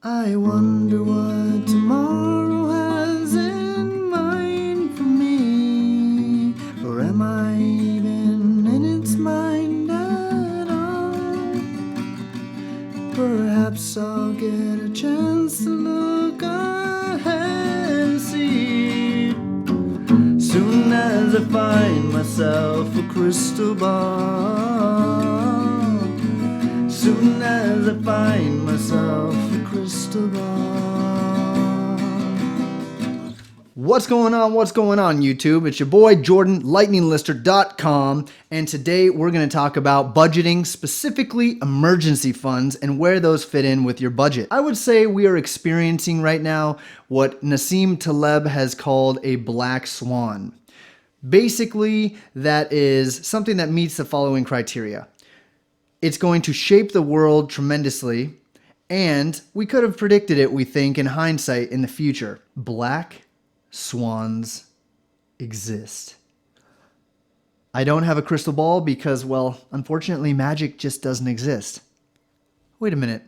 I wonder what tomorrow has in mind for me. Or am I even in its mind at all? Perhaps I'll get a chance to look ahead and see. Soon as I find myself a crystal ball. Soon as I find myself a crystal ball. What's going on, YouTube? It's your boy Jordan, lightninglister.com, and today we're going to talk about budgeting, specifically emergency funds, and where those fit in with your budget. I would say we are experiencing right now what Nassim Taleb has called a black swan. Basically, that is something that meets the following criteria. It's going to shape the world tremendously, and we could have predicted it, we think, in hindsight in the future. Black swans exist. I don't have a crystal ball because, well, unfortunately, magic just doesn't exist. Wait a minute.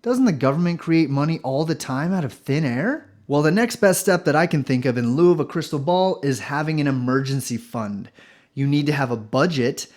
Doesn't the government create money all the time out of thin air? Well, the next best step that I can think of in lieu of a crystal ball is having an emergency fund. You need to have a budget,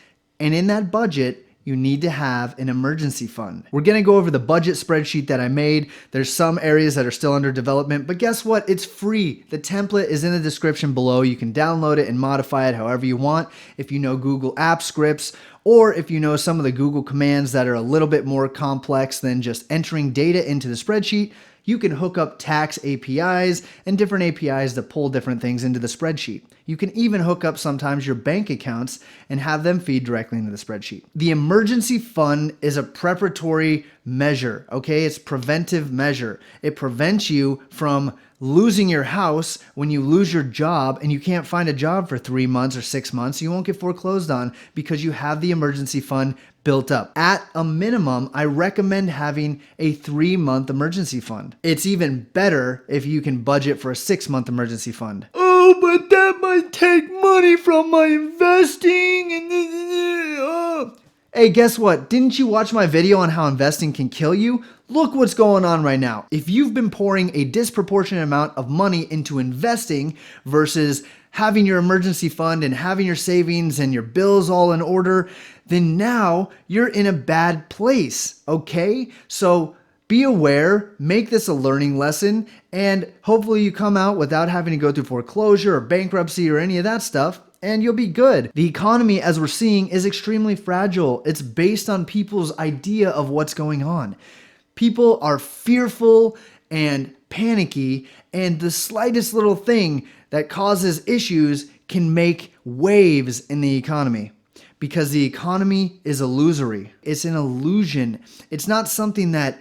and in that budget, you need to have an emergency fund. We're gonna go over the budget spreadsheet that I made. There's some areas that are still under development, but guess what? It's free. The template is in the description below. You can download it and modify it however you want. If you know Google Apps scripts, or if you know some of the Google commands that are a little bit more complex than just entering data into the spreadsheet, you can hook up tax APIs and different APIs that pull different things into the spreadsheet. You can even hook up sometimes your bank accounts and have them feed directly into the spreadsheet. The emergency fund is a preparatory measure, okay? It's preventive measure. It prevents you from losing your house when you lose your job and you can't find a job for 3 months or 6 months. You won't get foreclosed on because you have the emergency fund built up. At a minimum, I recommend having a 3-month emergency fund. It's even better if you can budget for a 6-month emergency fund. Oh, but that might take money from my investing and Hey, guess what? Didn't you watch my video on how investing can kill you? Look what's going on right now. If you've been pouring a disproportionate amount of money into investing versus having your emergency fund and having your savings and your bills all in order, then now you're in a bad place, okay? So be aware, make this a learning lesson, and hopefully you come out without having to go through foreclosure or bankruptcy or any of that stuff, and you'll be good. The economy, as we're seeing, is extremely fragile. It's based on people's idea of what's going on. People are fearful and panicky, and the slightest little thing that causes issues can make waves in the economy. Because the economy is illusory. It's an illusion. It's not something that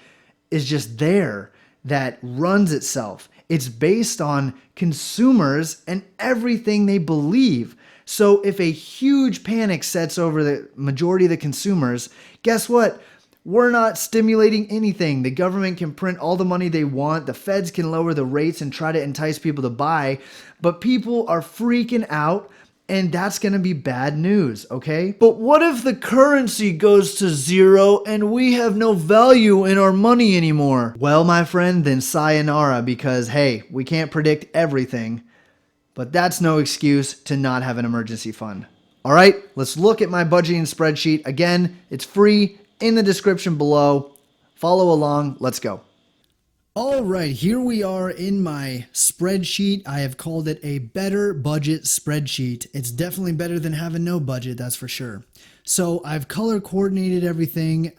is just there, that runs itself. It's based on consumers and everything they believe. So if a huge panic sets over the majority of the consumers, guess what? We're not stimulating anything. The government can print all the money they want. The feds can lower the rates and try to entice people to buy. But people are freaking out, and that's going to be bad news, okay? But what if the currency goes to zero and we have no value in our money anymore? Well, my friend, then sayonara, because hey, we can't predict everything. But that's no excuse to not have an emergency fund. All right, let's look at my budgeting spreadsheet. Again, it's free in the description below. Follow along. Let's go. All right, here we are in my spreadsheet. I have called it a better budget spreadsheet. It's definitely better than having no budget, that's for sure. So I've color coordinated everything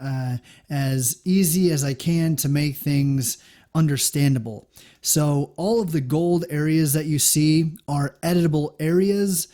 as easy as I can to make things understandable. So all of the gold areas that you see are editable areas.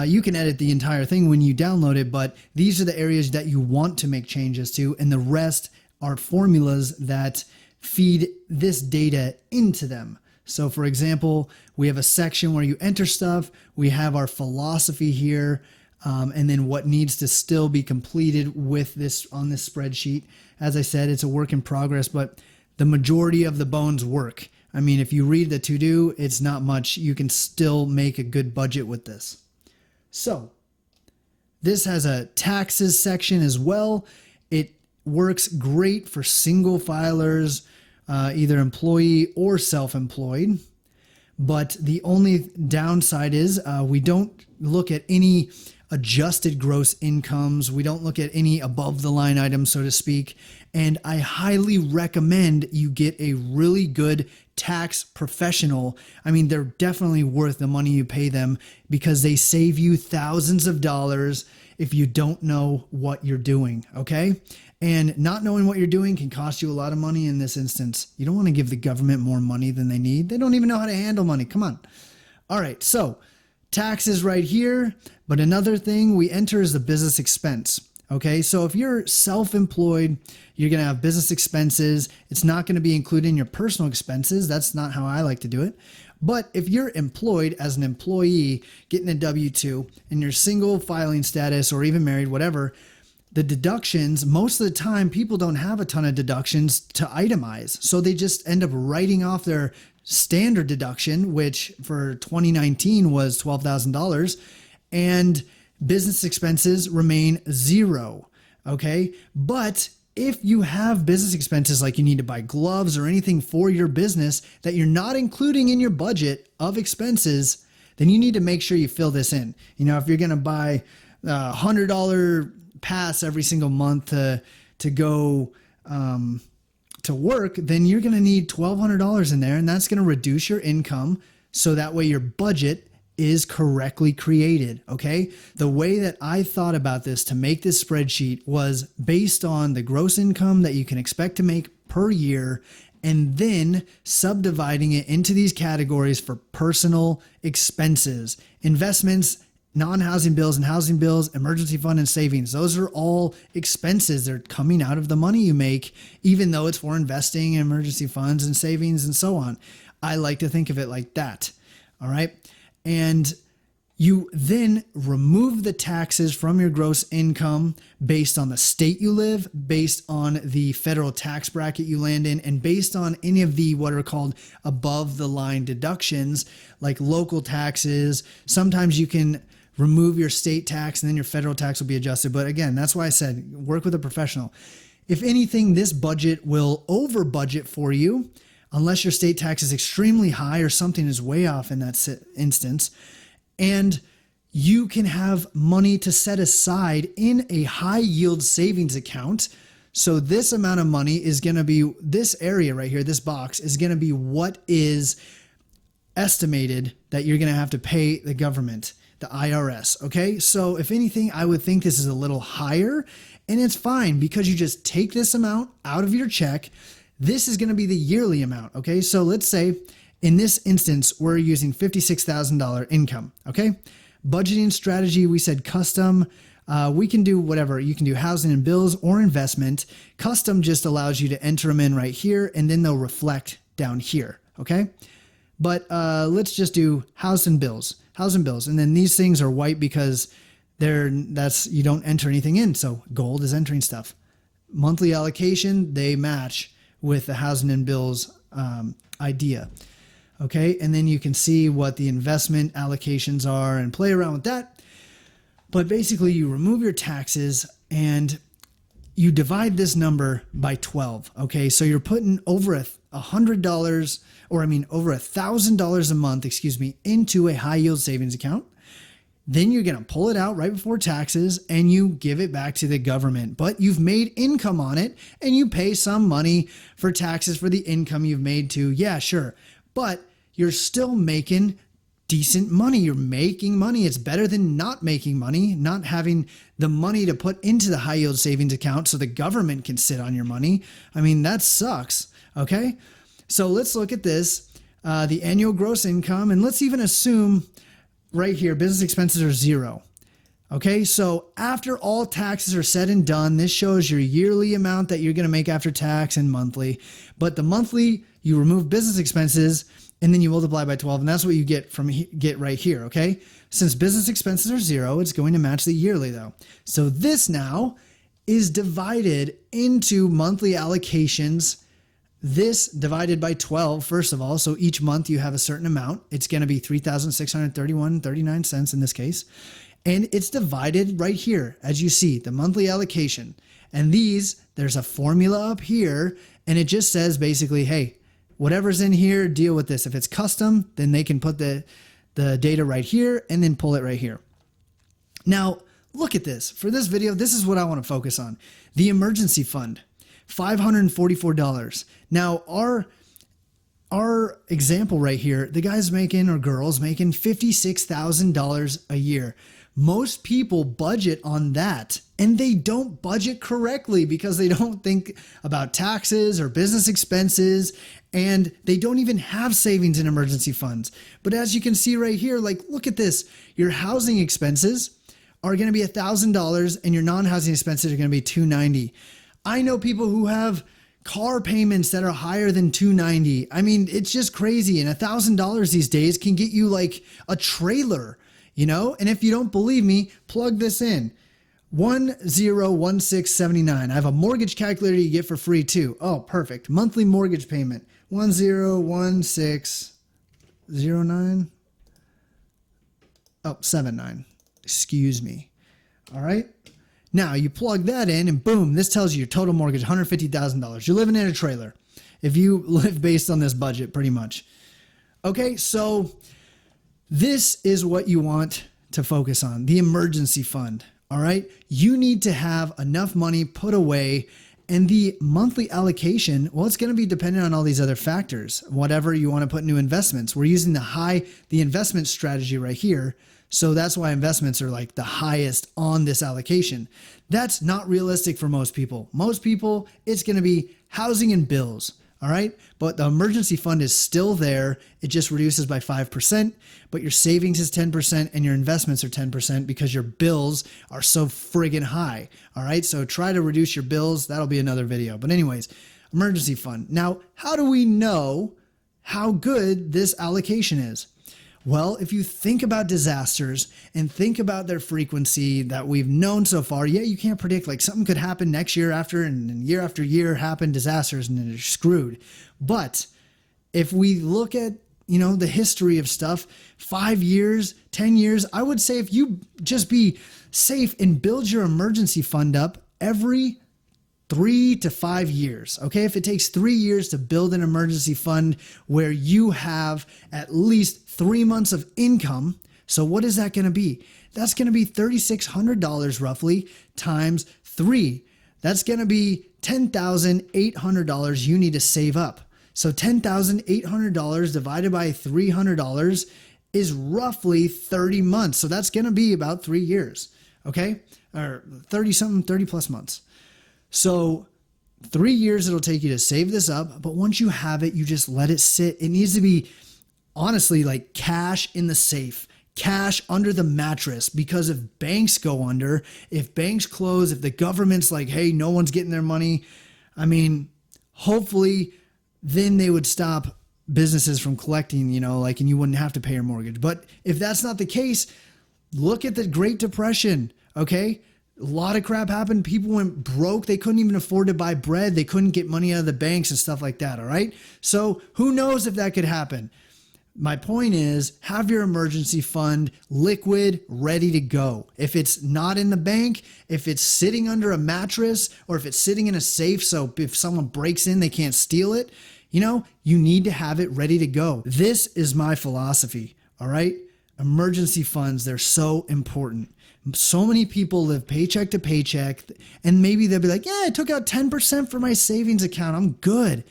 You can edit the entire thing when you download it, but these are the areas that you want to make changes to, and the rest are formulas that feed this data into them. So for example, we have a section where you enter stuff. We have our philosophy here, and then what needs to still be completed with this on this spreadsheet. As I said, it's a work in progress, but the majority of the bones work. I mean, if you read the to-do, it's not much. You can still make a good budget with this. So this has a taxes section as well. It works great for single filers either employee or self-employed. But the only downside is we don't look at any adjusted gross incomes. We don't look at any above the line items, so to speak. And I highly recommend you get a really good tax professional. I mean, they're definitely worth the money you pay them because they save you thousands of dollars if you don't know what you're doing, okay? And not knowing what you're doing can cost you a lot of money in this instance. You don't want to give the government more money than they need. They don't even know how to handle money. Come on. All right, so taxes right here. But another thing we enter is the business expense. Okay, so if you're self-employed, you're going to have business expenses. It's not going to be included in your personal expenses. That's not how I like to do it. But if you're employed as an employee, getting a W-2, and you're single, filing status, or even married, whatever, the deductions, most of the time, people don't have a ton of deductions to itemize. So they just end up writing off their standard deduction, which for 2019 was $12,000, and business expenses remain zero. Okay. But if you have business expenses like you need to buy gloves or anything for your business that you're not including in your budget of expenses, then you need to make sure you fill this in. You know, if you're going to buy a $100 pass every single month to go to work, then you're going to need $1,200 in there, and that's going to reduce your income so that way your budget is correctly created, okay? The way that I thought about this to make this spreadsheet was based on the gross income that you can expect to make per year and then subdividing it into these categories for personal expenses, investments, non-housing bills and housing bills, emergency fund and savings. Those are all expenses. They're coming out of the money you make, even though it's for investing in emergency funds and savings and so on. I like to think of it like that, all right? And you then remove the taxes from your gross income based on the state you live, based on the federal tax bracket you land in, and based on any of the what are called above the line deductions like local taxes. Sometimes you can remove your state tax and then your federal tax will be adjusted. But again, that's why I said work with a professional. If anything, this budget will over budget for you unless your state tax is extremely high or something is way off in that instance. And you can have money to set aside in a high yield savings account. So this amount of money is going to be, this area right here, this box is going to be what is estimated that you're going to have to pay the government, the IRS. Okay. So if anything, I would think this is a little higher, and it's fine because you just take this amount out of your check. This is going to be the yearly amount. Okay. So let's say in this instance, we're using $56,000 income. Okay. Budgeting strategy, we said custom. We can do whatever. You can do housing and bills or investment. Custom just allows you to enter them in right here, and then they'll reflect down here. Okay. But let's just do house and bills. And then these things are white because you don't enter anything in. So gold is entering stuff. Monthly allocation, they match with the housing and bills idea. Okay, and then you can see what the investment allocations are and play around with that. But basically you remove your taxes and you divide this number by 12. Okay, so you're putting over $100, or over $1,000 a month, into a high yield savings account. Then you're going to pull it out right before taxes and you give it back to the government. But you've made income on it and you pay some money for taxes for the income you've made too. Yeah, sure. But you're still making decent money. You're making money. It's better than not making money, not having the money to put into the high yield savings account so the government can sit on your money. That sucks. Okay. So let's look at this, the annual gross income, and let's even assume right here, business expenses are zero. Okay, so after all taxes are said and done, this shows your yearly amount that you're going to make after tax and monthly. But the monthly, you remove business expenses and then you multiply by 12, and that's what you get right here. Okay, since business expenses are zero, it's going to match the yearly though. So this now is divided into monthly allocations. This divided by 12, first of all. So each month you have a certain amount. It's going to be $3,631.39 in this case. And it's divided right here, as you see, the monthly allocation. And there's a formula up here, and it just says basically, hey, whatever's in here, deal with this. If it's custom, then they can put the data right here and then pull it right here. Now, look at this. For this video, this is what I want to focus on. The emergency fund, $544. Now, our example right here, the guy's making, or girl's making $56,000 a year. Most people budget on that, and they don't budget correctly because they don't think about taxes or business expenses, and they don't even have savings in emergency funds. But as you can see right here, like, look at this. Your housing expenses are going to be $1,000, and your non-housing expenses are going to be $290. I know people who have car payments that are higher than $290. I mean, it's just crazy. And $1,000 these days can get you like a trailer, you know? And if you don't believe me, plug this in. 101679. I have a mortgage calculator you get for free too. Oh, perfect. Monthly mortgage payment. 101609. Oh, 79. Excuse me. All right. Now you plug that in and boom, this tells you your total mortgage, $150,000. You're living in a trailer if you live based on this budget, pretty much. Okay, so this is what you want to focus on, the emergency fund. All right, you need to have enough money put away, and the monthly allocation, well, it's going to be dependent on all these other factors, whatever you want to put into investments. We're using the investment strategy right here. So that's why investments are like the highest on this allocation. That's not realistic for most people. Most people, it's going to be housing and bills. All right. But the emergency fund is still there. It just reduces by 5%, but your savings is 10% and your investments are 10% because your bills are so friggin' high. All right. So try to reduce your bills. That'll be another video. But anyways, emergency fund. Now, how do we know how good this allocation is? Well, if you think about disasters and think about their frequency that we've known so far, yeah, you can't predict, like something could happen next year after and year after year happen disasters and then you're screwed. But if we look at, the history of stuff, 5 years, 10 years, I would say if you just be safe and build your emergency fund up every 3 to 5 years. Okay. If it takes 3 years to build an emergency fund where you have at least 3 months of income. So what is that going to be? That's going to be $3,600 roughly times 3. That's going to be $10,800 you need to save up. So $10,800 divided by $300 is roughly 30 months. So that's going to be about 3 years. Okay. Or 30 plus months. So 3 years it'll take you to save this up, but once you have it, you just let it sit. It needs to be honestly like cash in the safe, cash under the mattress, because if banks go under, if banks close, if the government's like, hey, no one's getting their money, I mean, hopefully then they would stop businesses from collecting, and you wouldn't have to pay your mortgage. But if that's not the case, look at the Great Depression, okay? A lot of crap happened. People went broke. They couldn't even afford to buy bread. They couldn't get money out of the banks and stuff like that. All right. So who knows if that could happen? My point is, have your emergency fund liquid, ready to go. If it's not in the bank, if it's sitting under a mattress, or if it's sitting in a safe, so if someone breaks in, they can't steal it, you need to have it ready to go. This is my philosophy. All right. Emergency funds, they're so important. So many people live paycheck to paycheck, and maybe they'll be like, yeah, I took out 10% for my savings account. I'm good.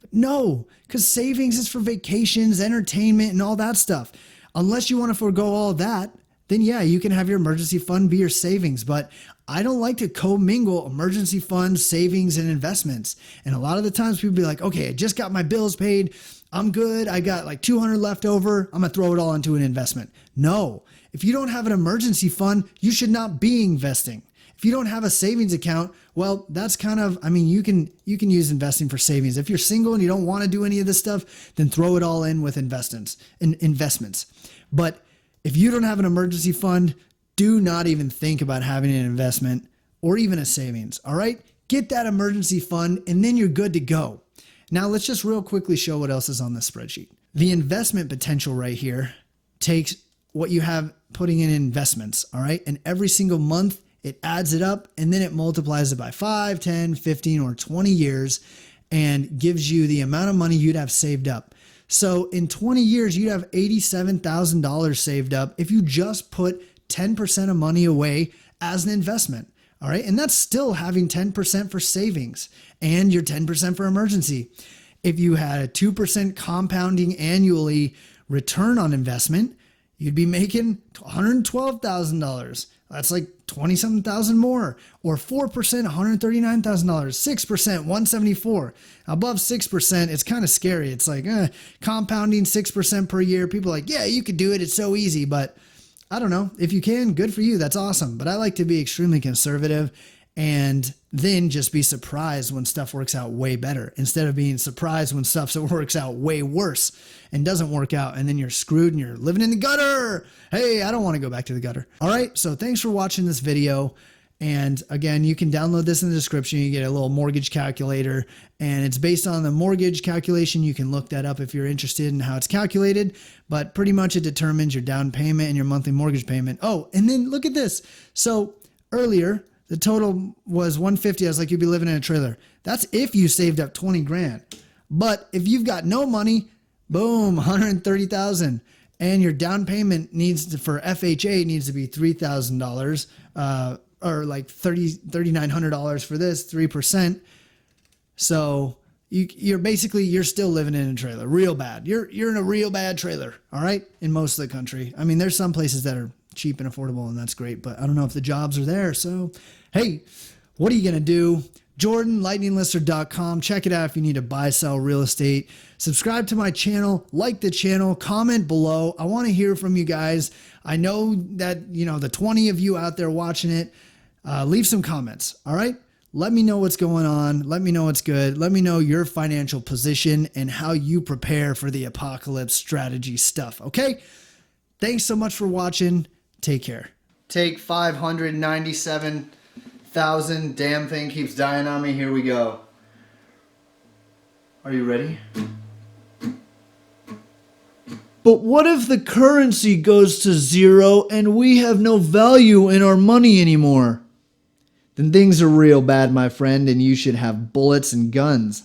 But no, because savings is for vacations, entertainment, and all that stuff. Unless you want to forego all that, then yeah, you can have your emergency fund be your savings. But I don't like to commingle emergency funds, savings, and investments. And a lot of the times people be like, okay, I just got my bills paid. I'm good. I got like 200 left over. I'm going to throw it all into an investment. No. If you don't have an emergency fund, you should not be investing. If you don't have a savings account, well, that's kind of, you can use investing for savings. If you're single and you don't want to do any of this stuff, then throw it all in with investments. But if you don't have an emergency fund, do not even think about having an investment or even a savings. All right, get that emergency fund and then you're good to go. Now let's just real quickly show what else is on this spreadsheet. The investment potential right here takes what you have putting in investments, all right? And every single month, it adds it up, and then it multiplies it by 5, 10, 15, or 20 years and gives you the amount of money you'd have saved up. So in 20 years, you'd have $87,000 saved up if you just put 10% of money away as an investment. All right. And that's still having 10% for savings and your 10% for emergency. If you had a 2% compounding annually return on investment, you'd be making $112,000. That's like 20-something thousand more. Or 4%, $139,000. 6%, $174,000. Above 6%, it's kind of scary. It's like compounding 6% per year. People are like, yeah, you could do it. It's so easy. But I don't know. If you can, good for you. That's awesome. But I like to be extremely conservative and then just be surprised when stuff works out way better instead of being surprised when stuff works out way worse and doesn't work out. And then you're screwed and you're living in the gutter. Hey, I don't want to go back to the gutter. All right. So thanks for watching this video. And again, you can download this in the description. You get a little mortgage calculator and it's based on the mortgage calculation. You can look that up if you're interested in how it's calculated, but pretty much it determines your down payment and your monthly mortgage payment. Oh, and then look at this. So earlier, the total was 150. I was like, you'd be living in a trailer. That's if you saved up 20 grand. But if you've got no money, boom, 130,000. And your down payment for FHA needs to be $3,000, or like $3,900 for this, 3%. So you're still living in a trailer, real bad. You're in a real bad trailer. All right. In most of the country. I mean, there's some places that are cheap and affordable and that's great, but I don't know if the jobs are there. So, hey, what are you going to do? JordanLightningLister.com. Check it out if you need to buy, sell real estate. Subscribe to my channel, like the channel, comment below. I want to hear from you guys. I know that, the 20 of you out there watching it, leave some comments. All right. Let me know what's going on. Let me know what's good. Let me know your financial position and how you prepare for the apocalypse strategy stuff. Okay. Thanks so much for watching. Take care. Take 597,000. Damn thing keeps dying on me. Here we go. Are you ready? But what if the currency goes to zero and we have no value in our money anymore? Then things are real bad, my friend, and you should have bullets and guns.